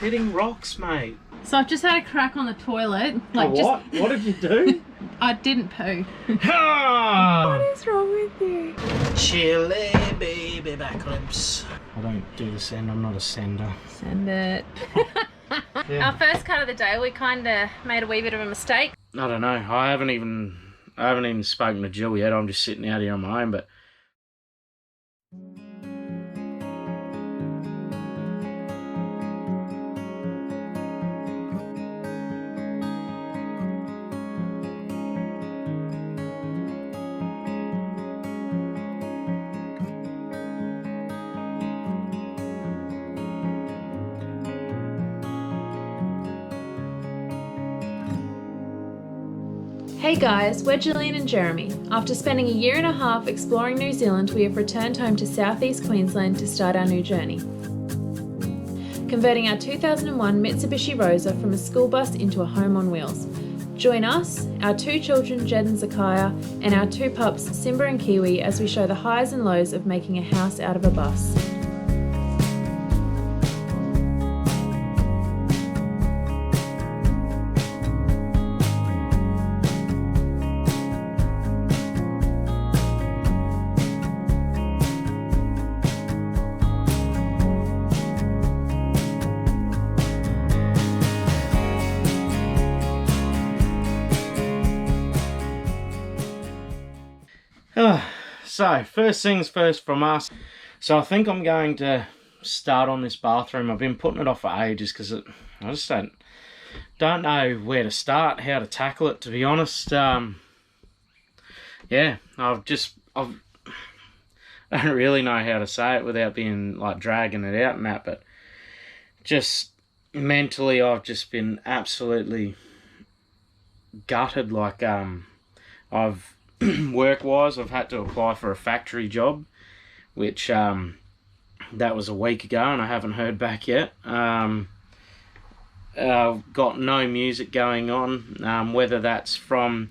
hitting rocks, mate. So I've just had a crack on the toilet. Like what? What did you do? I didn't poo. What is wrong with you? Chili baby backlips. I don't do the send, I'm not a sender. Send it. Yeah. Our first cut of the day, we kind of made a wee bit of a mistake. I don't know. I haven't even spoken to Jill yet. I'm just sitting out here on my own, but Hey guys, we're Gillian and Jeremy. After spending a year and a half exploring New Zealand, we have returned home to southeast Queensland to start our new journey. Converting our 2001 Mitsubishi Rosa from a school bus into a home on wheels. Join us, our 2 children Jed and Zakaya, and our 2 pups Simba and Kiwi as we show the highs and lows of making a house out of a bus. So, first things first from us. So I think I'm going to start on this bathroom. I've been putting it off for ages because I just don't know where to start, how to tackle it, to be honest. Yeah, I don't really know how to say it without being like dragging it out and that, but just mentally I've just been absolutely gutted. Like I've work-wise, I've had to apply for a factory job, which that was a week ago and I haven't heard back yet. I've got no music going on, whether that's from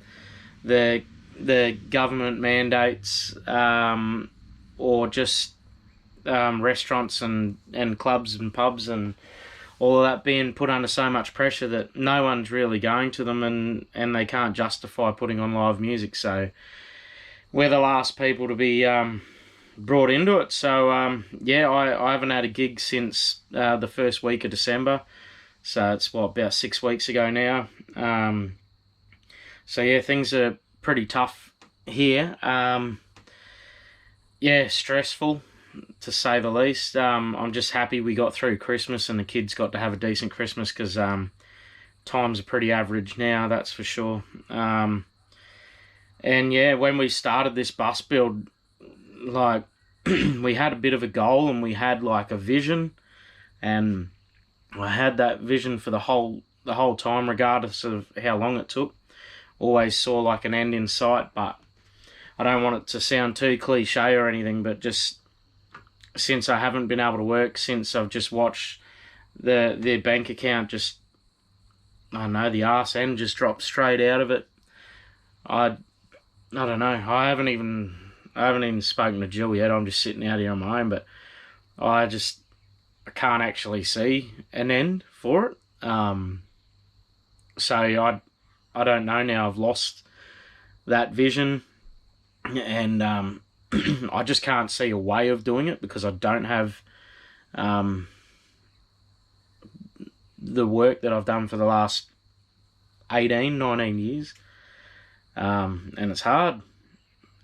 the government mandates or just restaurants and clubs and pubs and all of that being put under so much pressure that no one's really going to them, and they can't justify putting on live music. So we're the last people to be brought into it. So yeah, I haven't had a gig since the first week of December. So it's about 6 weeks ago now. So yeah, things are pretty tough here. Yeah, stressful, to say the least. I'm just happy we got through Christmas and the kids got to have a decent Christmas, because times are pretty average now, that's for sure. And yeah, when we started this bus build, like we had a bit of a goal and we had like a vision, and I had that vision for the whole time, regardless of how long it took. Always saw like an end in sight, but I don't want it to sound too cliche or anything, but just since I haven't been able to work, since I've just watched their bank account just, I don't know, the arse end just dropped straight out of it. I don't know. I haven't even spoken to Jill yet. I'm just sitting out here on my own, but I can't actually see an end for it. So I don't know now. I've lost that vision, and I just can't see a way of doing it, because I don't have the work that I've done for the last 18, 19 years. And it's hard.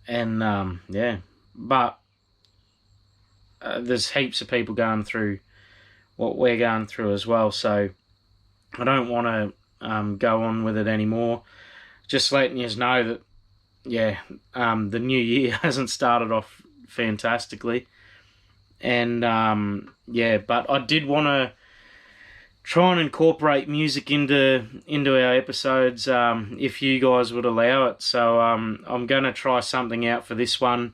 And yeah, but there's heaps of people going through what we're going through as well. So I don't want to go on with it anymore. Just letting you know that, yeah, the new year hasn't started off fantastically, and yeah, but I did want to try and incorporate music into our episodes, if you guys would allow it. So I'm going to try something out for this one.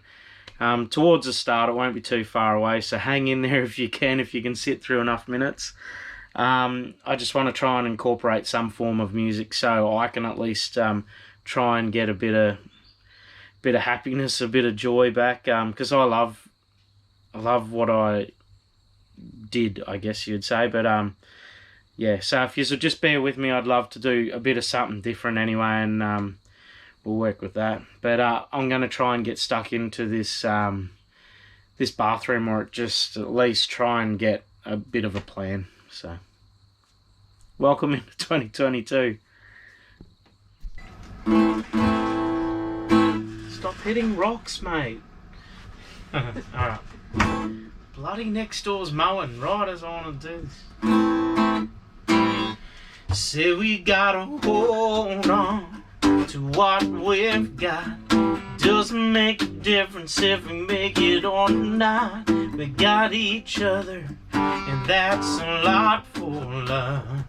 Towards the start, it won't be too far away, so hang in there if you can sit through enough minutes. I just want to try and incorporate some form of music so I can at least try and get a bit of happiness, a bit of joy back, because I love what I did, I guess you'd say. But yeah, so if you would just bear with me, I'd love to do a bit of something different anyway, and we'll work with that. But I'm going to try and get stuck into this this bathroom, or just at least try and get a bit of a plan. So, welcome into 2022. Stop hitting rocks, mate. Alright. Bloody next door's mowing right as I want to do this. Say we gotta hold on to what we've got. Doesn't make a difference if we make it or not. We got each other, and that's a lot for love.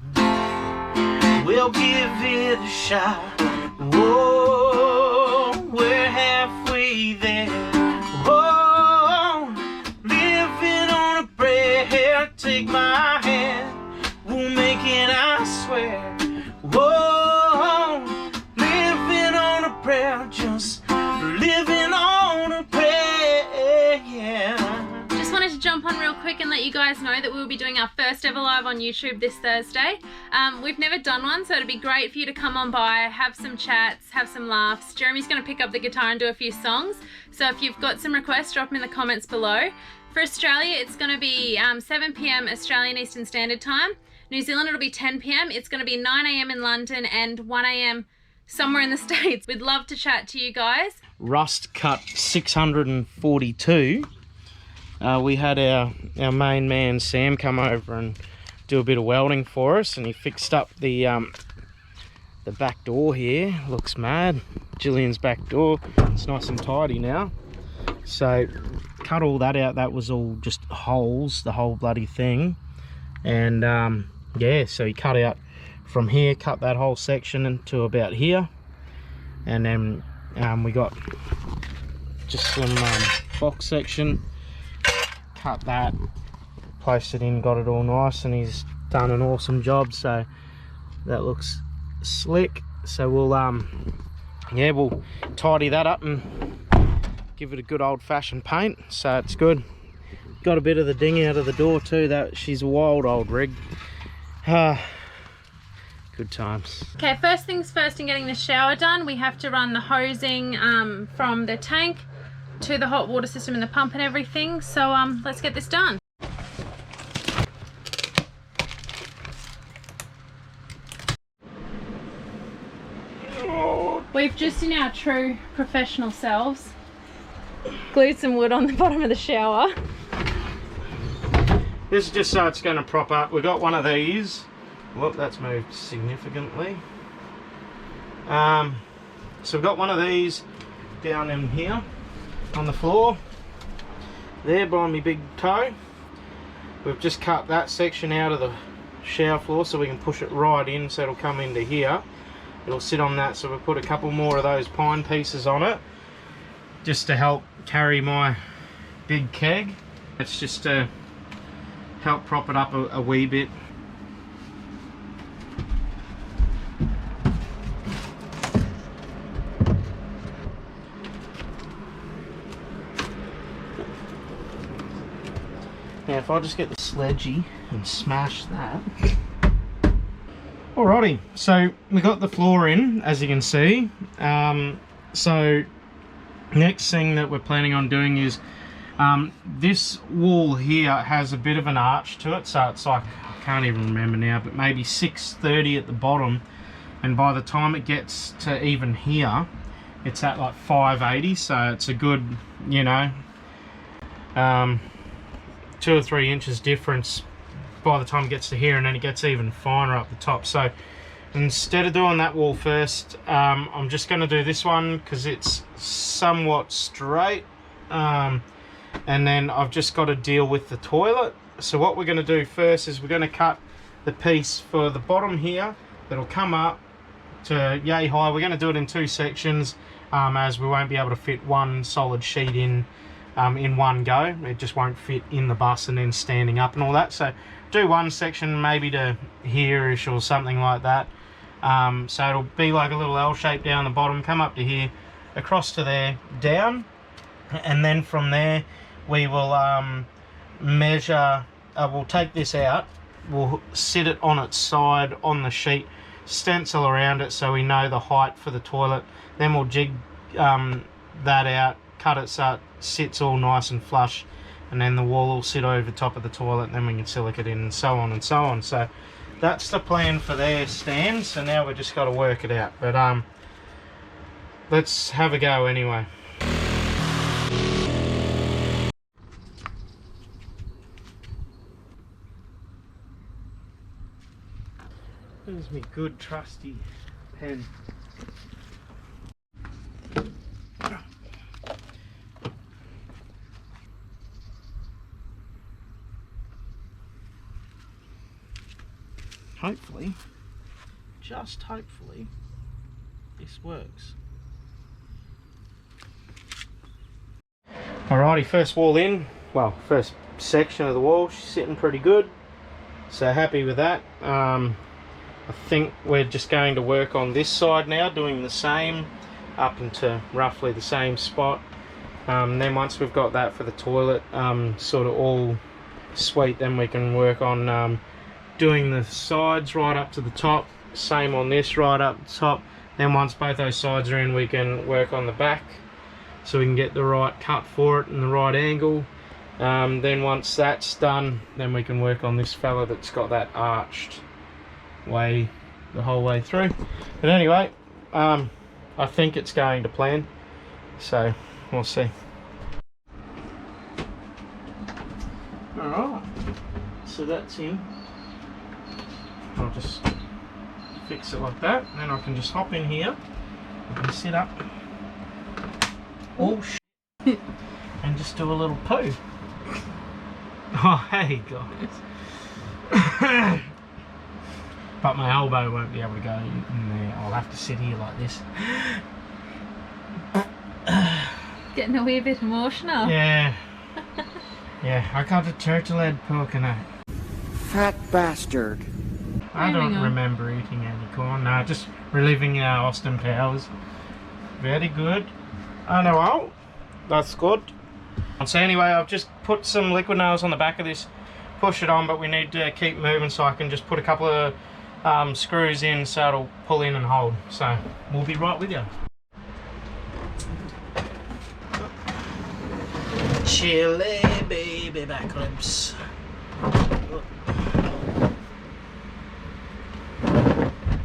We'll give it a shot. Whoa, we're halfway there. Whoa, living on a prayer. Take my hand, we'll make it, I swear. Whoa, living on a prayer, just living on a prayer, yeah. Just wanted to jump on real quick and let you guys know that we'll be doing our first ever live on YouTube this Thursday. We've never done one, so it'd be great for you to come on by, have some chats, have some laughs. Jeremy's going to pick up the guitar and do a few songs, so if you've got some requests, drop them in the comments below. For Australia, it's going to be 7 p.m. Australian Eastern Standard Time. New Zealand, it'll be 10 p.m. It's going to be 9 a.m. in London and 1 a.m. somewhere in the States. We'd love to chat to you guys. Rust cut 642. We had our main man Sam come over and do a bit of welding for us, and he fixed up the back door here. Looks mad. Gillian's back door. It's nice and tidy now. So cut all that out. That was all just holes, the whole bloody thing. And yeah, so he cut out from here, cut that whole section into about here, and then we got just some box section, cut that, placed it in, got it all nice, and he's done an awesome job. So that looks slick. So we'll yeah, we'll tidy that up and give it a good old-fashioned paint, so it's good. Got a bit of the ding out of the door too. That she's a wild old rig. Good times. Okay, first things first, in getting the shower done, we have to run the hosing from the tank to the hot water system and the pump and everything. So let's get this done. We've just, in our true professional selves, glued some wood on the bottom of the shower. This is just so it's going to prop up. We've got one of these. Whoop, that's moved significantly. So we've got one of these down in here on the floor, there by my big toe. We've just cut that section out of the shower floor so we can push it right in, so it'll come into here. It'll sit on that, so we'll put a couple more of those pine pieces on it just to help carry my big keg. It's just to help prop it up a wee bit. Now if I just get the sledgy and smash that. Alrighty, so we got the floor in, as you can see. So next thing that we're planning on doing is this wall here has a bit of an arch to it, so it's like, I can't even remember now, but maybe 630 at the bottom, and by the time it gets to even here, it's at like 580, so it's a good, you know, 2 or 3 inches difference by the time it gets to here, and then it gets even finer up the top. So instead of doing that wall first, I'm just going to do this one because it's somewhat straight, and then I've just got to deal with the toilet. So what we're going to do first is we're going to cut the piece for the bottom here that'll come up to yay high. We're going to do it in 2 sections, as we won't be able to fit one solid sheet in one go. It just won't fit in the bus and then standing up and all that. So do one section maybe to here-ish or something like that. So it'll be like a little L shape down the bottom, come up to here, across to there, down, and then from there we will measure, we'll take this out we'll sit it on its side on the sheet, stencil around it so we know the height for the toilet. Then we'll jig that out, cut it so it sits all nice and flush, and then the wall will sit over the top of the toilet, and then we can silic it in, and so on and so on. So that's the plan for their stand. So now we've just got to work it out, but let's have a go anyway. There's me good trusty pen. Hopefully, just hopefully, this works. Alrighty, first wall in. Well, first section of the wall, she's sitting pretty good. So happy with that. I think we're just going to work on this side now, doing the same up into roughly the same spot. Then once we've got that for the toilet sort of all sweet, then we can work on doing the sides right up to the top. Same on this, right up the top. Then once both those sides are in, we can work on the back so we can get the right cut for it and the right angle. Then once that's done, then we can work on this fella that's got that arched way the whole way through. But anyway, I think it's going to plan, so we'll see. Alright, so that's in. I'll just fix it like that, and then I can just hop in here, I can sit up, oh shit, and just do a little poo. Oh hey guys. But my elbow won't be able to go in there. I'll have to sit here like this. Getting a wee bit emotional. Yeah. Yeah, I got a turtle head poking out. Fat bastard. I don't remember eating any corn. No, just reliving our Austin Powers. Very good. I know. Oh, that's good. So anyway, I've just put some liquid nails on the back of this. Push it on, but we need to keep moving, so I can just put a couple of screws in so it'll pull in and hold. So we'll be right with you. Chili baby back ribs.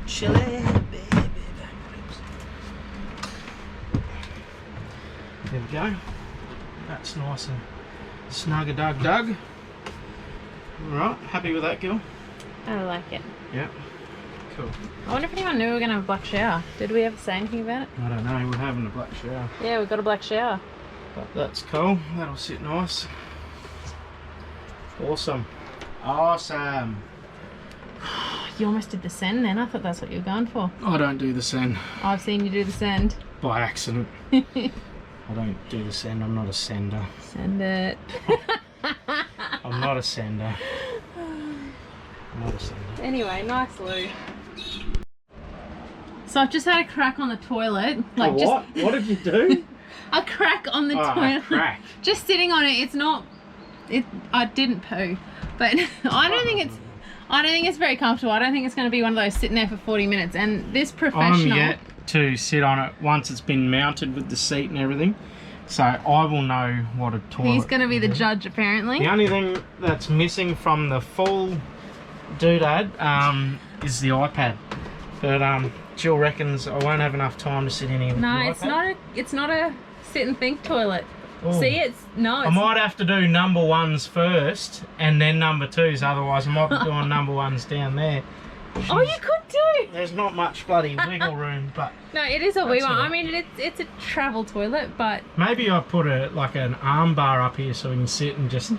Chili baby back ribs. There we go. That's nice and snug-a-dug-dug. Alright, happy with that, Gil? I like it. Yeah. Cool. I wonder if anyone knew we were going to have a black shower. Did we ever say anything about it? I don't know, we're having a black shower. Yeah, we've got a black shower. But that's cool, that'll sit nice. Awesome. Awesome. You almost did the send then. I thought that's what you were going for. I don't do the send. I've seen you do the send. By accident. I don't do the send, I'm not a sender. Send it. I'm not a sender. I'm not a sender. Anyway, nice loo. So I've just had a crack on the toilet. Like what? What did you do? A crack on the toilet. A crack. Just sitting on it. It's not. I didn't poo, but I don't think it's very comfortable. I don't think it's going to be one of those sitting there for 40 minutes. And this professional. I'm yet to sit on it once it's been mounted with the seat and everything. So I will know what a toilet. He's going to be the judge, apparently. The only thing that's missing from the full doodad is the iPad. But Jill reckons I won't have enough time to sit in here with the iPad. it's not a sit and think toilet. Ooh. See, I might have to do number ones first and then number twos, otherwise I might be doing number ones down there. Oh, you could do. There's not much bloody wiggle room, but no, it is a wee one. Right. I mean, it's a travel toilet, but maybe I put like an arm bar up here so we can sit and just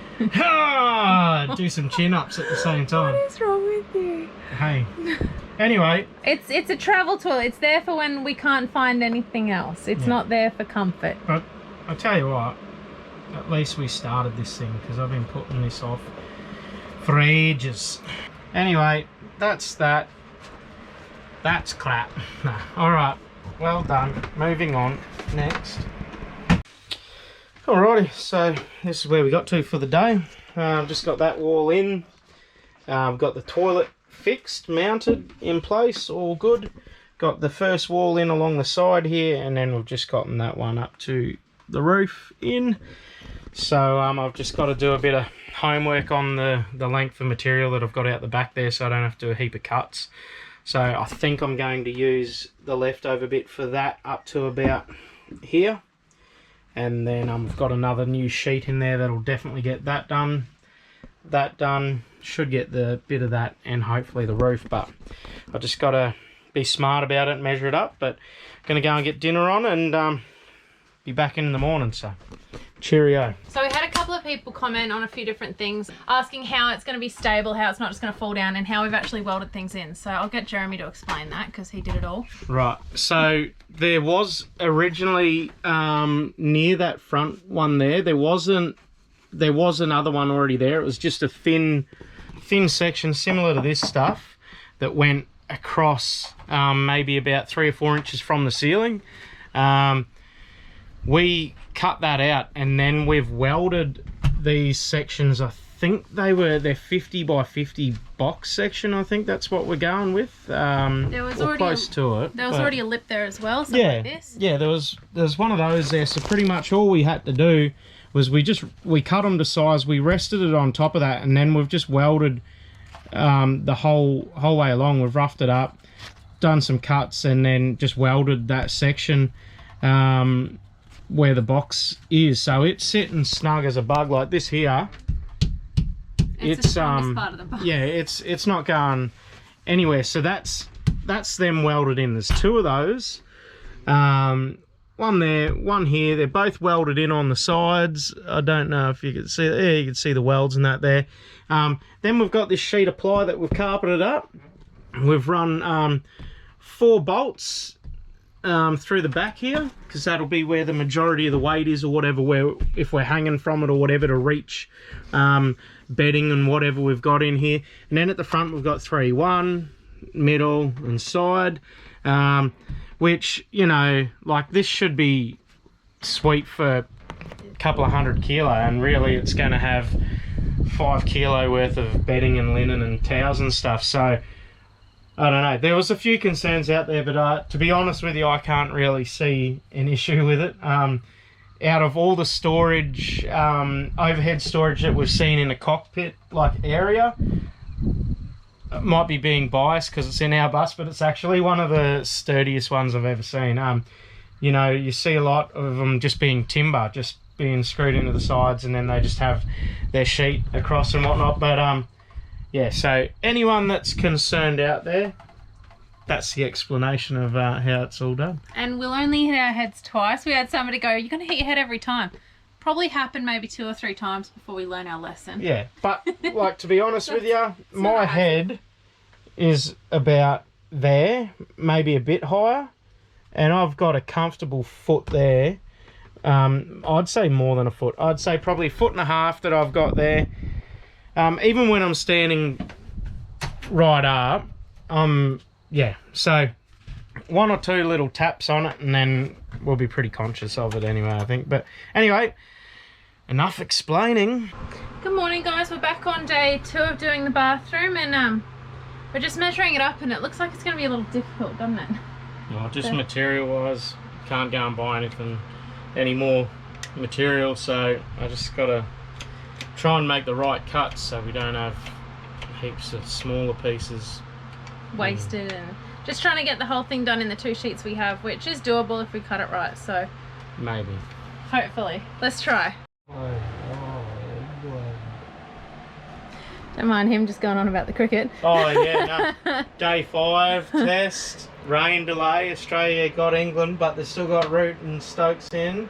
do some chin ups at the same time. what is wrong with you? Hey, anyway, It's a travel toilet. It's there for when we can't find anything else. It's not there for comfort. but I'll tell you what, at least we started this thing, because I've been putting this off for ages. Anyway, that's that. That's crap. No. Alright, well done. Moving on. Next. Alrighty, so this is where we got to for the day. Just got that wall in. We've got the toilet fixed, mounted, in place, all good. Got the first wall in along the side here, and then we've just gotten that one up to the roof in. So I've just got to do a bit of homework on the length of material that I've got out the back there, so I don't have to do a heap of cuts. So I think I'm going to use the leftover bit for that up to about here. And then I've got another new sheet in there that'll definitely get that done. That done, should get the bit of that and hopefully the roof, but I just got to be smart about it and measure it up. But going to go and get dinner on and be back in the morning, so cheerio. So we had a couple of people comment on a few different things, asking how it's going to be stable, how it's not just going to fall down, and how we've actually welded things in. So I'll get Jeremy to explain that because he did it all. Right. So there was originally near that front one there was another one already there. It was just a thin section similar to this stuff that went across maybe about 3 or 4 inches from the ceiling. We cut that out and then we've welded these sections. I think they're 50 by 50 box section. I think that's what we're going with. There was already close to it. There was already a lip there as well. Like this. Yeah, there was one of those there. So pretty much all we had to do was we cut them to size. We rested it on top of that, and then we've just welded the whole way along. We've roughed it up, done some cuts, and then just welded that section where the box is. So it's sitting snug as a bug like this here. It's the strongest part of the box. Yeah, it's not going anywhere. So that's them welded in. There's 2 of those. One there, one here. They're both welded in on the sides. I don't know if you can see. Yeah, you can see the welds and that there. Then we've got this sheet of ply that we've carpeted up. We've run 4 bolts through the back here, because that'll be where the majority of the weight is, or whatever, where if we're hanging from it or whatever, to reach bedding and whatever we've got in here. And then at the front we've got 3, 1, middle and side, which, you know, like this should be sweet for a couple of 100 kilo, and really it's going to have 5 kilo worth of bedding and linen and towels and stuff. So I don't know, there was a few concerns out there, but to be honest with you, I can't really see an issue with it. Out of all the storage, overhead storage that we've seen in the cockpit like area, it might be being biased because it's in our bus, but it's actually one of the sturdiest ones I've ever seen. You know, you see a lot of them just being timber, just being screwed into the sides, and then they just have their sheet across and whatnot. But yeah, so anyone that's concerned out there, that's the explanation of how it's all done. And we'll only hit our heads twice. We had somebody go, "You're going to hit your head every time." Probably happened maybe 2 or 3 times before we learn our lesson. Yeah, but like, to be honest with you, my head is about there, maybe a bit higher, and I've got a comfortable foot there. I'd say more than a foot. I'd say probably 1.5 foot that I've got there. Even when I'm standing right up, yeah, so 1 or 2 little taps on it, and then we'll be pretty conscious of it anyway, I think. But anyway, enough explaining. Good morning, guys. We're back on day 2 of doing the bathroom, and we're just measuring it up, and it looks like it's going to be a little difficult, doesn't it? Well, just material wise, can't go and buy any more material, so I just got to try and make the right cuts so we don't have heaps of smaller pieces wasted, and just trying to get the whole thing done in the 2 sheets we have, which is doable if we cut it right. So maybe, hopefully, let's try. Don't mind him just going on about the cricket. Oh yeah, no. Day 5 test, rain delay. Australia got England, but they've still got Root and Stokes in.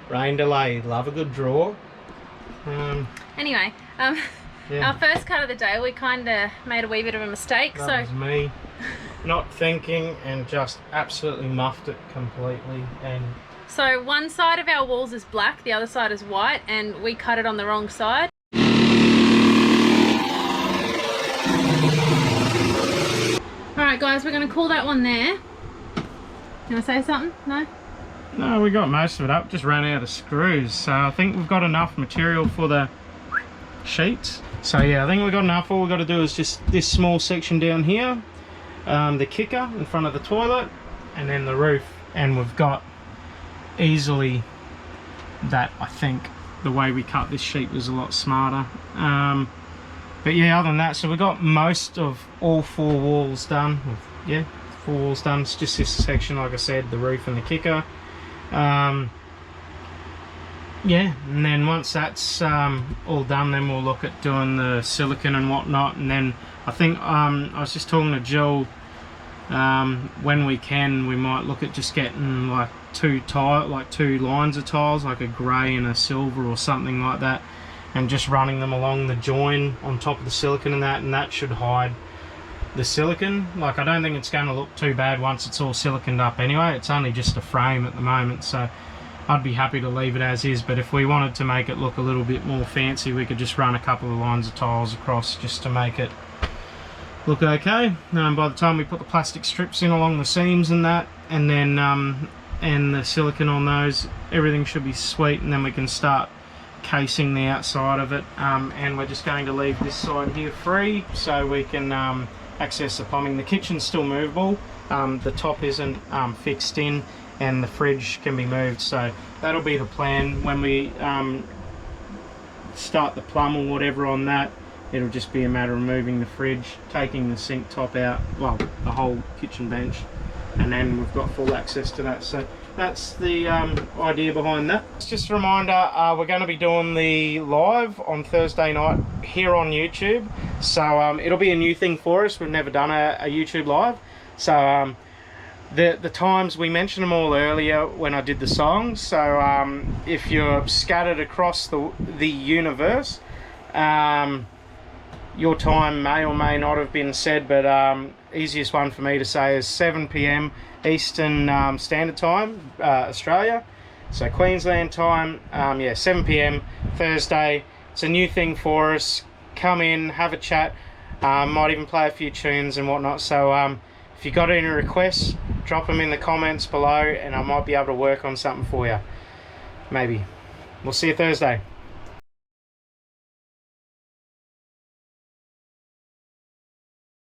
Rain delay, love a good draw. Anyway, yeah. Our first cut of the day, we kind of made a wee bit of a mistake. That was me not thinking and just absolutely muffed it completely. And so one side of our walls is black, the other side is white, and we cut it on the wrong side. Alright guys, we're going to call that one there. You want to say something? No? No, we got most of it up, just ran out of screws. So I think we've got enough material for the sheets. So yeah, I think we've got enough. All we've got to do is just this small section down here, the kicker in front of the toilet, and then the roof, and we've got easily that. I think the way we cut this sheet was a lot smarter. But yeah, other than that, so we got most of all 4 walls done. Yeah, 4 walls done. It's just this section, like I said, the roof and the kicker. Yeah, and then once that's all done, then we'll look at doing the silicone and whatnot. And then I think I was just talking to Jill, when we can, we might look at just getting like 2 lines of tiles, like a grey and a silver or something like that, and just running them along the join on top of the silicone, and that should hide the silicone. Like, I don't think it's going to look too bad once it's all siliconed up anyway. It's only just a frame at the moment, so I'd be happy to leave it as is. But if we wanted to make it look a little bit more fancy, we could just run a couple of lines of tiles across just to make it look okay. By the time we put the plastic strips in along the seams and that, and then and the silicone on those, everything should be sweet, and then we can start casing the outside of it. And we're just going to leave this side here free so we can access the plumbing. The kitchen's still movable, the top isn't fixed in, and the fridge can be moved, so that'll be the plan when we start the plumb or whatever on that. It'll just be a matter of moving the fridge, taking the sink top out, well, the whole kitchen bench, and then we've got full access to that. So that's the idea behind that. It's just a reminder, we're going to be doing the live on Thursday night here on YouTube, so it'll be a new thing for us. We've never done a YouTube live, so the times, we mentioned them all earlier when I did the songs. So if you're scattered across the universe, your time may or may not have been said, but easiest one for me to say is 7 p.m. Eastern Standard Time, Australia. So Queensland time, yeah, 7 p.m. Thursday. It's a new thing for us. Come in, have a chat, might even play a few tunes and whatnot. So if you got any requests, drop them in the comments below, and I might be able to work on something for you. Maybe. We'll see you Thursday.